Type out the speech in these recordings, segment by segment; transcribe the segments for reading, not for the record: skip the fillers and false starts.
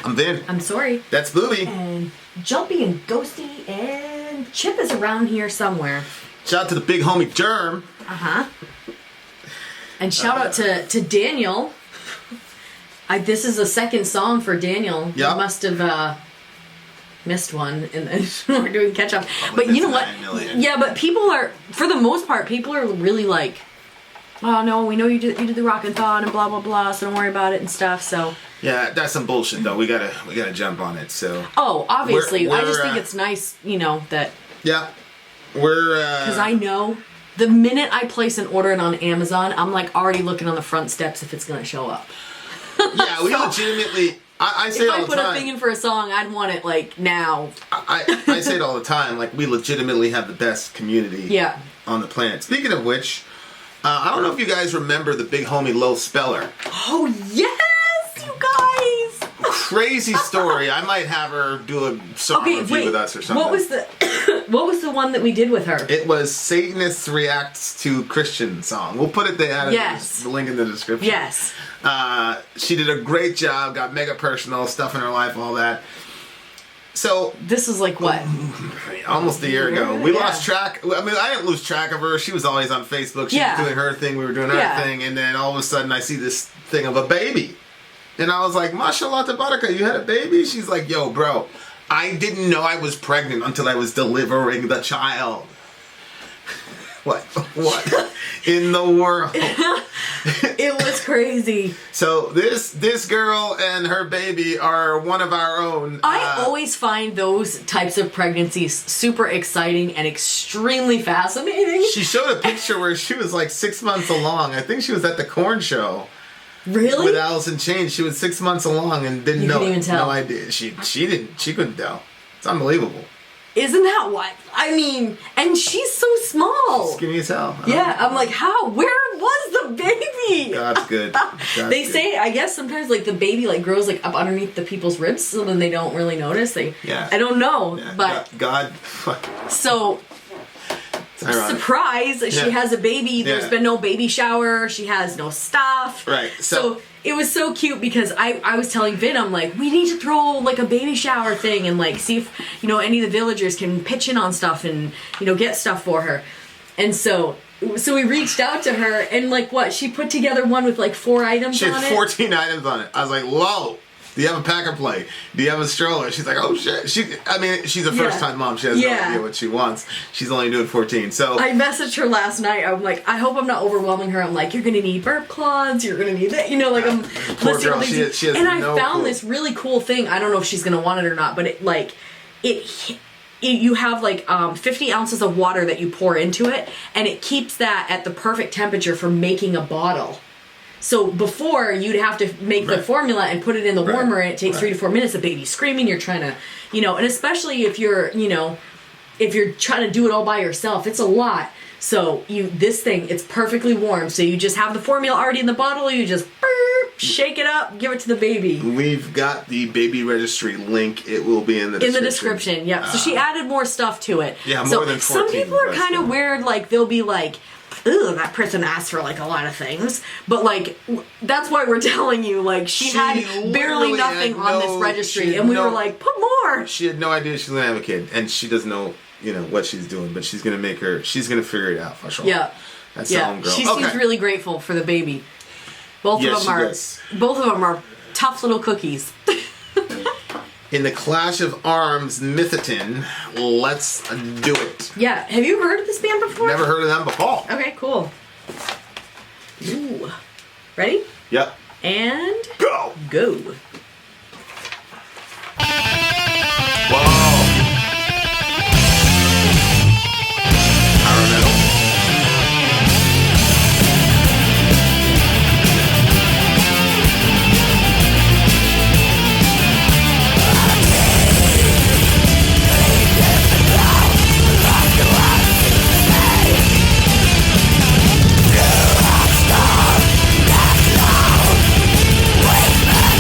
I'm Vin. I'm Sori. That's Booby. And Jumpy and Ghosty and Chip is around here somewhere. Shout out to the big homie Germ. And shout out to Daniel. This is the second song for Daniel. Yep. You must have missed one, and then we're doing catch up. But you know what? Yeah, but people are, for the most part, people are really like, oh no, we know you did the rock and thought and blah blah blah, so don't worry about it and stuff. So yeah, that's some bullshit though. We gotta jump on it. So obviously, I just think it's nice, that. Yeah, we're because I know the minute I place an order on Amazon, I'm like already looking on the front steps if it's gonna show up. Yeah, we legitimately. I say it all the time. If I put a thing in for a song, I'd want it like now. I say it all the time. Like, we legitimately have the best community on the planet. Speaking of which, I don't know if you guys remember the big homie Lil Speller. Oh yes, you guys! Crazy story. I might have her do a song review with us or something. What was the one that we did with her? It was Satanists Reacts to Christian Song. We'll put it there. The link in the description. Yes. She did a great job, got mega personal, stuff in her life, all that. So this is like what? Almost a year ago. We lost track. I mean, I didn't lose track of her. She was always on Facebook. She was doing her thing. We were doing our thing. And then all of a sudden I see this thing of a baby. And I was like, Mashallah Tabaraka, you had a baby? She's like, yo, bro, I didn't know I was pregnant until I was delivering the child. What in the world? It was crazy. So this girl and her baby are one of our own. I always find those types of pregnancies super exciting and extremely fascinating. She showed a picture where she was like 6 months along. I think she was at the Corn Show. Really? With Alice in Chains. She was 6 months along and didn't know. You couldn't even tell. No idea. She couldn't tell. It's unbelievable. Isn't that what? I mean, and she's so small. Skinny as hell. I'm like, how? Where was the baby? God's good. They say, I guess sometimes like the baby like grows like up underneath the people's ribs, so then they don't really notice. I don't know, but God. So. Surprise! She has a baby. There's been no baby shower. She has no stuff. Right. So it was so cute because I was telling Vin, I'm like, we need to throw like a baby shower thing and like see if any of the villagers can pitch in on stuff and get stuff for her. And so we reached out to her and like she put together one with like 4 items on it. She had 14 items on it. I was like, whoa. Do you have a packer play? Do you have a stroller? She's like, oh shit. She's a first time mom. She has no idea what she wants. She's only doing 14. So I messaged her last night. I'm like, I hope I'm not overwhelming her. I'm like, you're gonna need burp cloths. You're gonna need that. I'm listing all these. She has and I found this really cool thing. I don't know if she's gonna want it or not, but you have like 50 ounces of water that you pour into it, and it keeps that at the perfect temperature for making a bottle. So before, you'd have to make the formula and put it in the warmer, and it takes 3 to 4 minutes. The baby's screaming, you're trying to, and especially if you're, if you're trying to do it all by yourself, it's a lot. So this thing, it's perfectly warm. So you just have the formula already in the bottle, you just shake it up, give it to the baby. We've got the baby registry link. It will be in the description. In the description, yeah. So she added more stuff to it. Yeah, more than 14. Some people are kind of weird, like they'll be like, ooh, that person asked for like a lot of things, but like that's why we're telling you, like she had barely nothing on this registry, and we were like, put more. She had no idea she was gonna have a kid, and she doesn't know what she's doing, but she's gonna figure it out for sure. Yeah, that's the home girl. She seems really grateful for the baby. Both of them are tough little cookies. In the Clash of Arms, Mithotyn, let's do it. Yeah. Have you heard of this band before? Never heard of them before. Okay, cool. Ooh. Ready? Yep. And... Go! Whoa! Power metal. Stop, that's loud. Wait, man,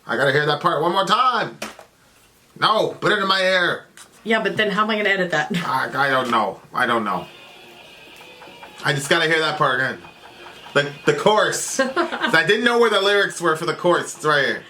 I gotta hear that part one more time. No, put it in my ear. Yeah, but then how am I gonna edit that? I don't know. I don't know. I just gotta hear that part again. The chorus. I didn't know where the lyrics were for the chorus. It's right here.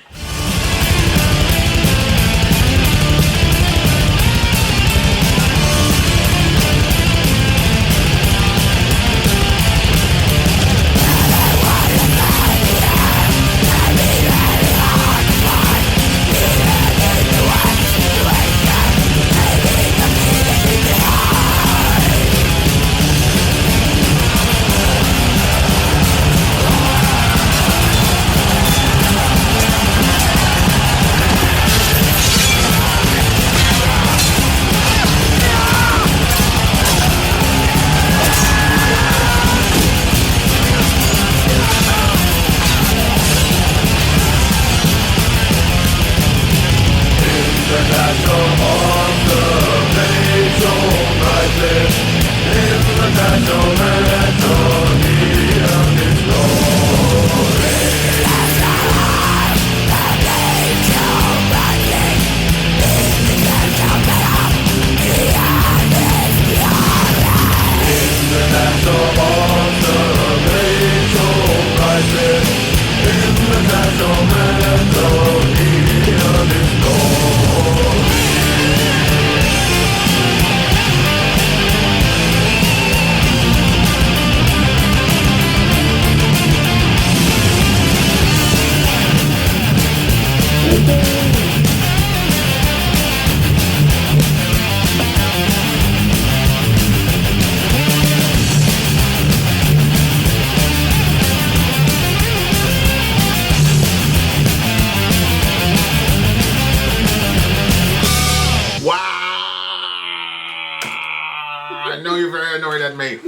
I know you're very annoyed at me.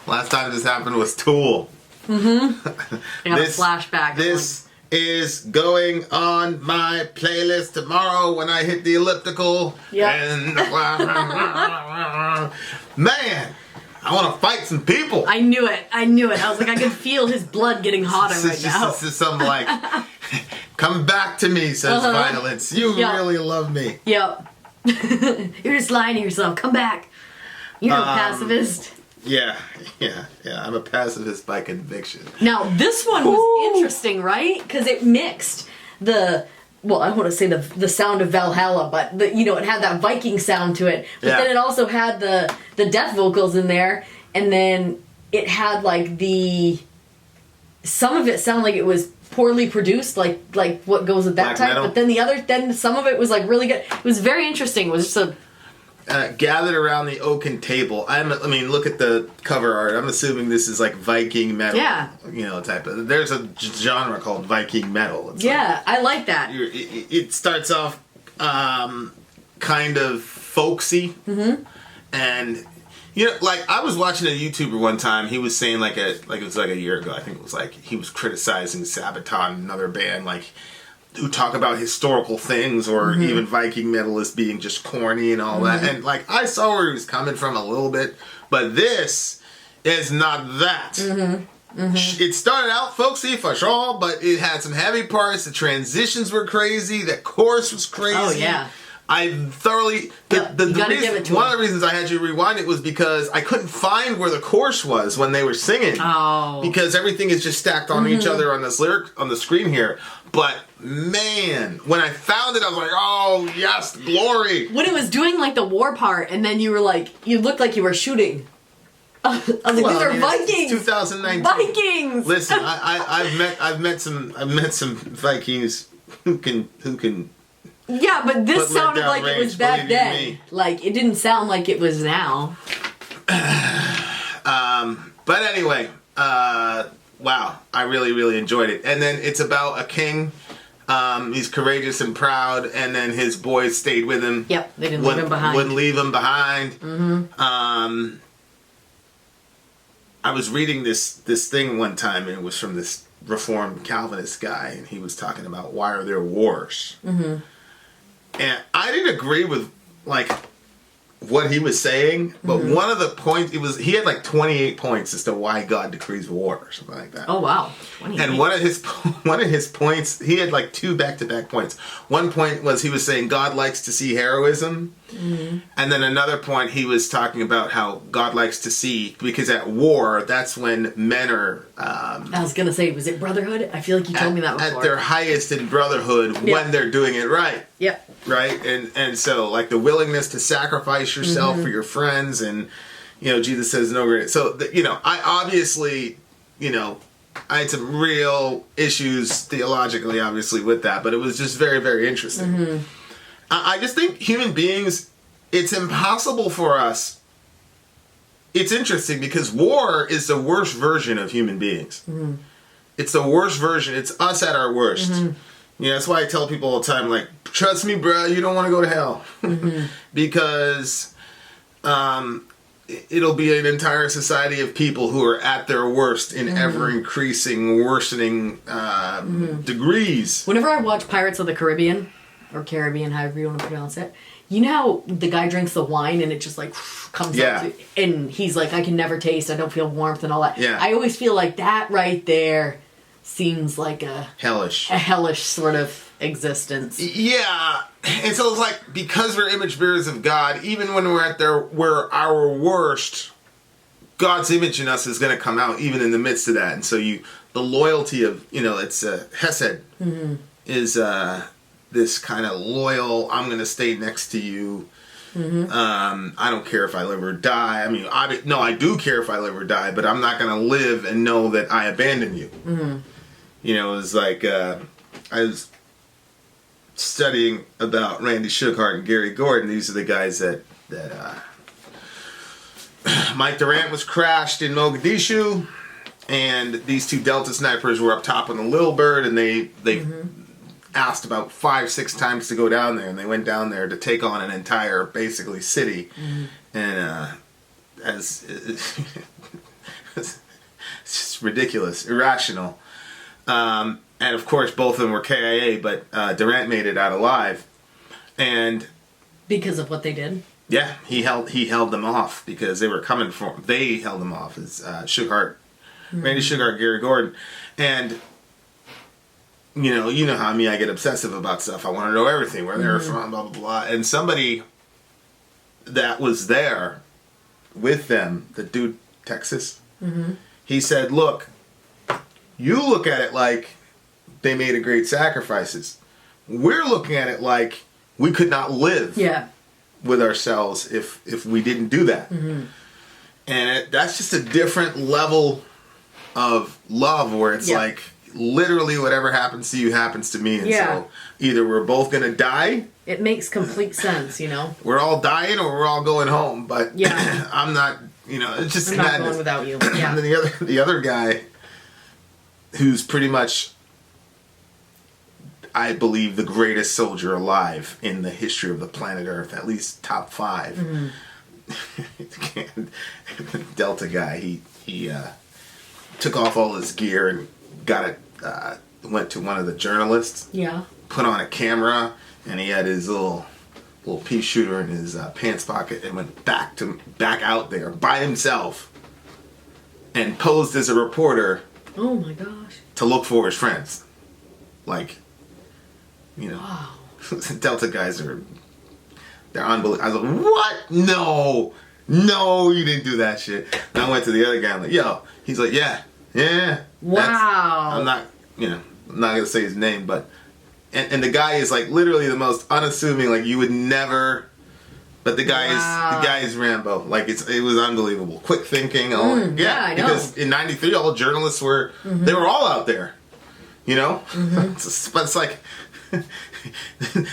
Last time this happened was Tool. Mm-hmm. I got a flashback. This is going on my playlist tomorrow when I hit the elliptical. Yep. And man, I want to fight some people. I knew it. I was like, I could feel his blood getting hotter right now. This is some like, come back to me, says violence. You really love me. Yep. You're just lying to yourself. Come back. You're a pacifist. Yeah. I'm a pacifist by conviction. Now, this one was interesting, right? Because it mixed I want to say the sound of Valhalla, but it had that Viking sound to it. But then it also had the death vocals in there, and then it had like some of it sounded like it was poorly produced, like what goes with that type. Metal. But then some of it was like really good. It was very interesting. It was just gathered around the oaken table. I mean, look at the cover art. I'm assuming this is like Viking metal. Yeah. Type of. There's a genre called Viking metal. It's I like that. It starts off kind of folksy, and I was watching a YouTuber one time. He was saying it was like a year ago. I think it was like he was criticizing Sabaton, another band who talk about historical things or even Viking metal as being just corny and all that. And I saw where he was coming from a little bit, but this is not that. It started out folksy for sure, but it had some heavy parts. The transitions were crazy. The chorus was crazy. Oh yeah. I thoroughly one of the reasons I had you rewind it was because I couldn't find where the chorus was when they were singing. Oh. Because everything is just stacked on each other on this lyric on the screen here. But man, when I found it, I was like, "Oh yes, glory!" When it was doing like the war part, and then you were like, you looked like you were shooting. I was like, these are Vikings. 2019 Vikings. Listen, I've met some Vikings who can. Yeah, but this sounded like it was back then. Me. Like it didn't sound like it was now. But anyway, wow, I really, really enjoyed it. And then it's about a king. He's courageous and proud, and then his boys stayed with him. Yep, they didn't leave him behind. Wouldn't leave him behind. Mm-hmm. I was reading this thing one time, and it was from this Reformed Calvinist guy, and he was talking about why are there wars? Mm-hmm. And I didn't agree with like what he was saying, but one of the points he had like 28 points as to why God decrees war or something like that. Oh wow, 28. And one of his points, he had like 2 back-to-back points. One point was he was saying God likes to see heroism, and then another point he was talking about how God likes to see, because at war that's when men are. I was gonna say, was it brotherhood? I feel like you told me that before. At their highest in brotherhood when they're doing it right. Yep. Right, and so like the willingness to sacrifice yourself for your friends, and Jesus says no regret. So I obviously I had some real issues theologically, obviously, with that, but it was just very, very interesting. I just think human beings, it's impossible for us. It's interesting because war is the worst version of human beings. It's the worst version. It's us at our worst. That's why I tell people all the time, like, trust me, bro, you don't want to go to hell. Because it'll be an entire society of people who are at their worst in ever-increasing, worsening degrees. Whenever I watch Pirates of the Caribbean, or Caribbean, however you want to pronounce it, you know how the guy drinks the wine and it just like comes up and he's like, I can never taste, I don't feel warmth and all that. Yeah. I always feel like that right there seems like a hellish sort of existence. Yeah. And so it's like, because we're image bearers of God, even when we're our worst, God's image in us is going to come out even in the midst of that. And so the loyalty of, it's Hesed is this kind of loyal, I'm going to stay next to you. I don't care if I live or die. I mean, I do care if I live or die, but I'm not going to live and know that I abandon you. It was like, I was studying about Randy Shughart and Gary Gordon. These are the guys that Mike Durant was crashed in Mogadishu, and these 2 Delta snipers were up top on the Little Bird, and they asked about 5-6 times to go down there, and they went down there to take on an entire, basically, city. And it's just ridiculous, irrational. And of course, both of them were KIA, but Durant made it out alive. And because of what they did? Yeah, he held them off because they were coming for him. They held them off as Shughart, Randy Shughart, Gary Gordon. And you know how I get obsessive about stuff. I want to know everything, where they're from, blah, blah, blah. And somebody that was there with them, the dude, Texas, he said, look, you look at it like they made a great sacrifices. We're looking at it like we could not live with ourselves if we didn't do that. And that's just a different level of love where it's like, literally whatever happens to you happens to me, and so either we're both gonna die. It makes complete sense, We're all dying, or we're all going home. But I'm not. It's just I'm not going without you. Yeah. And then the other guy, who's pretty much, I believe, the greatest soldier alive in the history of the planet Earth, at least top 5. Delta guy. He took off all his gear and got it. Went to one of the journalists. Yeah. Put on a camera, and he had his little pea shooter in his pants pocket, and went back out there by himself, and posed as a reporter. Oh my gosh. To look for his friends, wow. Delta guys they're unbelievable. I was like, what? No, you didn't do that shit. And I went to the other guy. I'm like, yo. He's like, yeah. Wow. I'm not, I'm not gonna say his name, but and the guy is like literally the most unassuming. Like you would never. But the guy is Rambo. Like it was unbelievable. Quick thinking. I know. Because in '93, all the journalists were they were all out there. You know, but it's like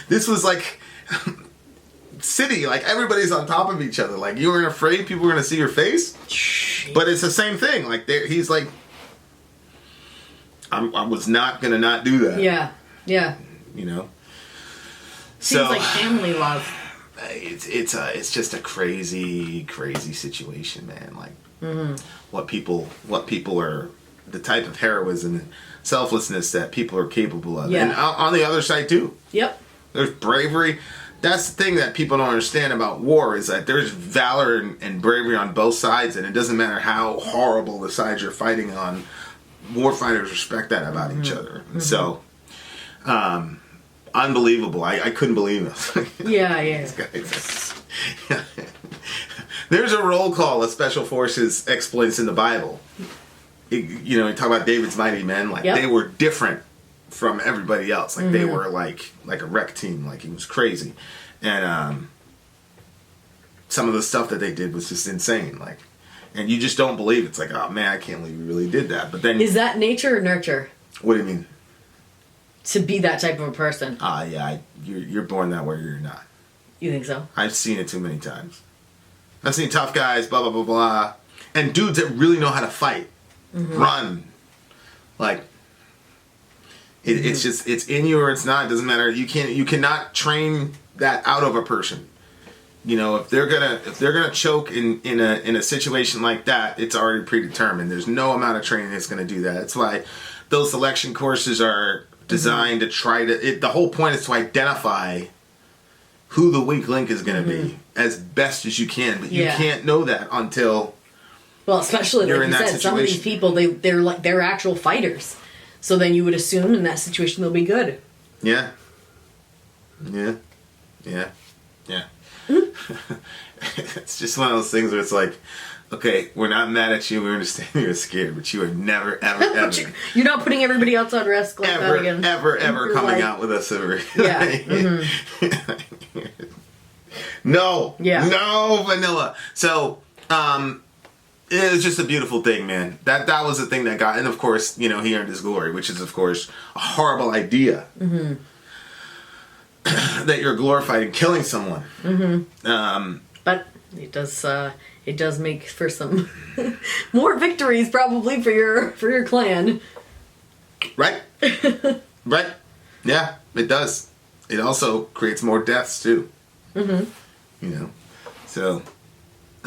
this was like city. Like everybody's on top of each other. Like you weren't afraid people were gonna see your face. But it's the same thing. Like he's like, I was not gonna not do that. Yeah. You know. Seems like family love. It's just a crazy situation, man. Like what people are, the type of heroism and selflessness that people are capable of. And on the other side too. Yep. There's bravery. That's the thing that people don't understand about war is that there's valor and bravery on both sides, and it doesn't matter how horrible the side you're fighting on. War fighters respect that about each other. So, unbelievable. I couldn't believe it. Yeah. There's a roll call of Special Forces exploits in the Bible. You know, you talk about David's mighty men. Like they were different from everybody else. Like they were like a wreck team. Like he was crazy, and some of the stuff that they did was just insane. Like, and you just don't believe it. It's like, oh man, I can't believe we really did that. But then, is that nature or nurture? What do you mean? To be that type of a person. Yeah. You're born that way or you're not. You think so? I've seen it too many times. I've seen tough guys, blah blah blah blah, and dudes that really know how to fight, run, like. It's just it's in you or it's not. It doesn't matter. You cannot train that out of a person. You know, if they're gonna choke in a situation like that, it's already predetermined. There's no amount of training that's gonna do that. That's why those selection courses are designed to try to. The whole point is to identify who the weak link is gonna be as best as you can, but you can't know that until. Well, especially like you said, situation. Some of these people they're actual fighters. So then you would assume in that situation they'll be good. Yeah. It's just one of those things where it's like, okay, we're not mad at you. We understand you're scared, but you are never, ever. You're not putting everybody else on risk like that again. Ever coming out with us ever. Yeah. No. Yeah. No vanilla. So, it was just a beautiful thing, man. That was the thing that got, and of course, you know, he earned his glory, which is, of course, a horrible idea that you're glorifying killing someone. But it does make for some more victories, probably for your clan. Right. Right. Yeah, it does. It also creates more deaths too. You know, so.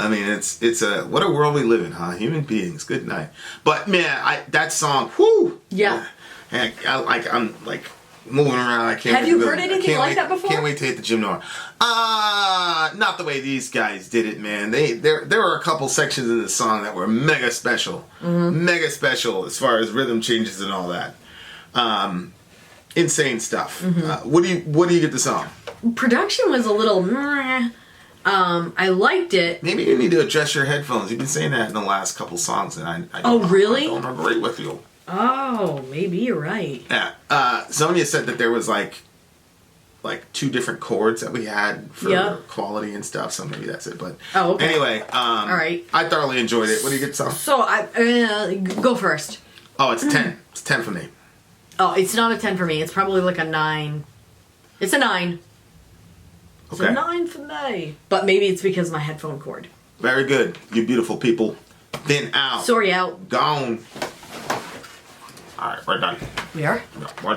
I mean, it's what a world we live in, huh? Human beings. Good night. But man, that song, whoo. Yeah. I'm like moving around. I can't. Have you heard anything like that before? Can't wait to hit the gym tomorrow. Not the way these guys did it, man. There were a couple sections in the song that were mega special, mega special as far as rhythm changes and all that. Insane stuff. What do you get the song? Production was a little. I liked it. Maybe you need to adjust your headphones. You've been saying that in the last couple songs, and I really? I don't agree with you. Oh, maybe you're right. Yeah. Sonia said that there was like 2 different chords that we had for quality and stuff, so maybe that's it. But anyway, all right. I thoroughly enjoyed it. What do you get, Song? So I go first. Oh, it's 10. It's 10 for me. Oh, it's not a 10 for me. It's probably like a 9. It's a 9. It's a 9 for me. But maybe it's because of my headphone cord. Very good. You beautiful people. Vin out. Sori out. Gone. Alright, we're done. We are? No, we're done.